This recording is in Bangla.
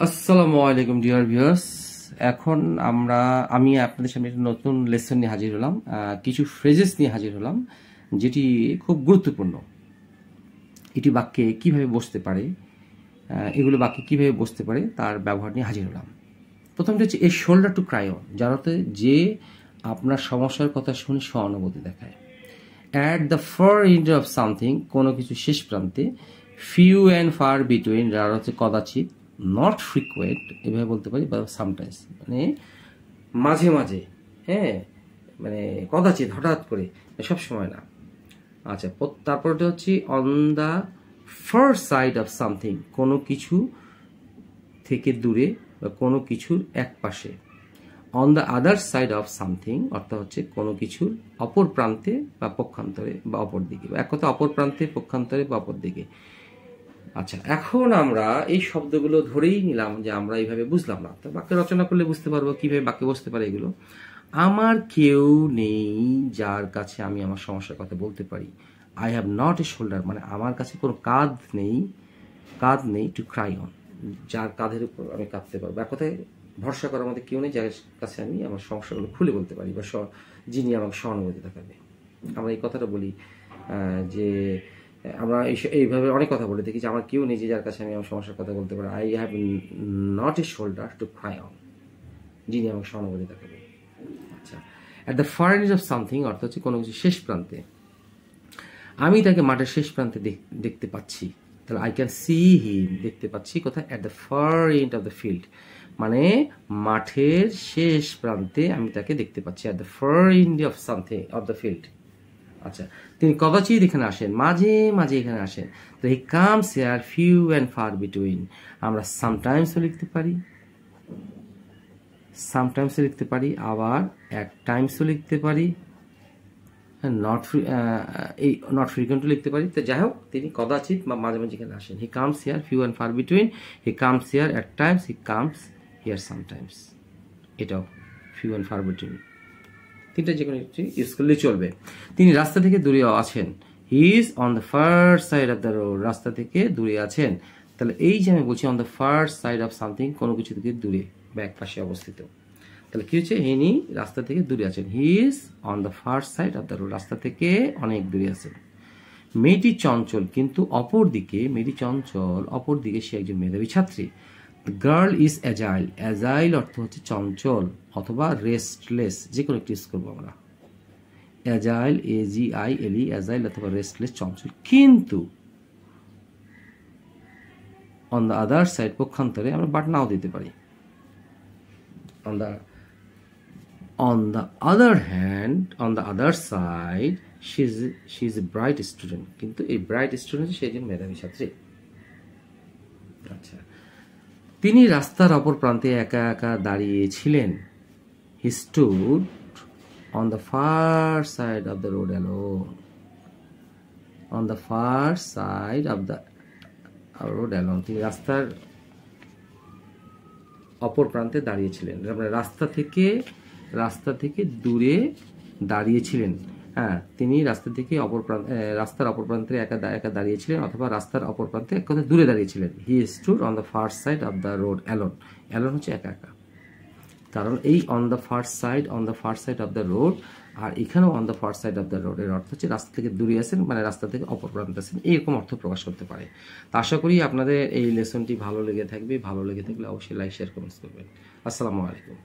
আসসালামু আলাইকুম ডিয়ার ভিউয়ার্স। এখন আমি আপনাদের সামনে একটা নতুন লেসন নিয়ে হাজির হলাম, কিছু ফ্রেজেস নিয়ে হাজির হলাম যেটি খুব গুরুত্বপূর্ণ। এটি বাক্যে কিভাবে বসতে পারে, এগুলো বাক্যে কিভাবে বসতে পারে তার ব্যবহার নিয়ে হাজির হলাম। প্রথমটি হচ্ছে a shoulder to cry on, যার অর্থে যে আপনার সমস্যার কথা শুনে সহানুভূতি দেখায়। At the far end of something, কোনো কিছু শেষ প্রান্তে। ফিউ অ্যান্ড ফার বিটুইন, যার হচ্ছে কদাচিৎ। নট ফ্রিকুয়েন্ট, এভাবে বলতে পারি, বা সামটাইমস, মানে মাঝে মাঝে, হ্যাঁ, মানে কদাচিৎ, হঠাৎ করে, সব সময় না। আচ্ছা, তারপরটা হচ্ছে on the far side of something, কোনো কিছু থেকে দূরে বা কোনো কিছুর এক পাশে। On the other side of something অর্থ হচ্ছে কোনো কিছুর অপর প্রান্তে বা পক্ষান্তরে বা অপর দিকে, বা এক কথা অপর প্রান্তে, পক্ষান্তরে বা অপর দিকে। আচ্ছা, এখন আমরা এই শব্দগুলো ধরেই নিলাম যে আমরা এইভাবে বুঝলাম না, তো বাক্য রচনা করলে বুঝতে পারবো কিভাবে বাক্যে বসতে পারে এগুলো। আমার কেউ নেই যার কাছে আমি আমার সমস্যার কথা বলতে পারি। I have not a shoulder, মানে আমার কাছে কোনো কাঁধ নেই টু ক্রাই অন, যার কাঁধের উপর আমি কাঁদতে পারবো। এক কথায় ভরসা করার মধ্যে কেউ নেই যার কাছে আমি আমার সমস্যাগুলো খুলে বলতে পারি, বা যিনি আমাকে সহানুভূতি দেখাবে। আমরা এই কথাটা বলি যে আমরা এইভাবে অনেক কথা বলে দেখি যে আমার কেউ নেই যে যার কাছে আমি আমার সমস্যার কথা বলতে পারি। I have not a shoulder to cry on, যিনি আমাকে সহানুভূতি দেখাবে। আচ্ছা, at the far end of something অর্থ হচ্ছে কোনো কিছু শেষ প্রান্তে। আমি তাকে মাঠের শেষ প্রান্তে দেখতে পাচ্ছি, তাহলে আই ক্যান সি হিম, দেখতে পাচ্ছি কোথায়? At the far end of the field, মানে মাঠের শেষ প্রান্তে আমি তাকে দেখতে পাচ্ছি। At the far end of something of the field. আচ্ছা, তিনি কদাচিৎ এখানে আসেন, মাঝে মাঝে এখানে আসেন। তো he comes here few and far between, আমরা সামটাইমসও লিখতে পারি, আবার অ্যাট টাইমসও লিখতে পারি, নট ফ্রিকুয়েন্টও লিখতে পারি। তো যাই হোক, তিনি কদাচিৎ বা মাঝে মাঝে এখানে আসেন। He comes here few and far between, he comes here at times, he comes here sometimes. এটাও ফিউ অ্যান্ড ফার বিটুইন, তিনটা যে কোনো একটি ইউজ করলে চলবে। তিনি রাস্তা থেকে দূরে আছেন। He is on the first side of the road, রাস্তা থেকে দূরে আছেন। তাহলে এই যে আমি বলছি on the first side of something, কোনো কিছু থেকে দূরে বা এক পাশে অবস্থিত। তাহলে কি হচ্ছে? ইনি রাস্তা থেকে দূরে আছেন। He is on the first side of the road, রাস্তা থেকে অনেক দূরে আছেন। মেয়েটি চঞ্চল, কিন্তু অপরদিকে সে একজন মেধাবী ছাত্রী। গার্ল ইজ অ্যাজাইল, অ্যাজাইল অর্থ হচ্ছে চঞ্চল অথবা রেস্টলেস, যে কোনো একটি ইউজ করবো আমরা। অ্যাজাইল, AGILE, অ্যাজাইল অথবা রেস্টলেস, চঞ্চল। কিন্তু অন দ্য আদার সাইড, পক্ষান্তরে, আমরা বাট নাও দিতে পারি। On the other hand, on the other side, she is a bright student, কিন্তু এই ব্রাইট স্টুডেন্ট সে একজন মেধাবী ছাত্রী। আচ্ছা, তিনি রাস্তার অপর প্রান্তে একা একা দাঁড়িয়েছিলেন। He stood on the far side of the road alone, on the far side of the road alone, তিনি রাস্তার অপর প্রান্তে দাঁড়িয়েছিলেন, রাস্তা থেকে দূরে দাঁড়িয়েছিলেন। হ্যাঁ, তিনি রাস্তার অপর প্রান্তে একা একা দাঁড়িয়েছিলেন, অথবা রাস্তার অপর প্রান্তে এক কথা দূরে দাঁড়িয়েছিলেন। He stood on the far side of the road alone, alone হচ্ছে একা একা, কারণ এই on the far side of the road, আর এখানেও on the far side of the road এর অর্থ হচ্ছে রাস্তা থেকে দূরে আছেন, মানে রাস্তা থেকে অপর প্রান্তে আছেন, এইরকম অর্থ প্রকাশ করতে পারে। তা আশা করি আপনাদের এই লেসনটি ভালো লেগে থাকবে। ভালো লেগে থাকলে অবশ্যই লাইক, শেয়ার, কমেন্টস করবেন। আসসালামু আলাইকুম।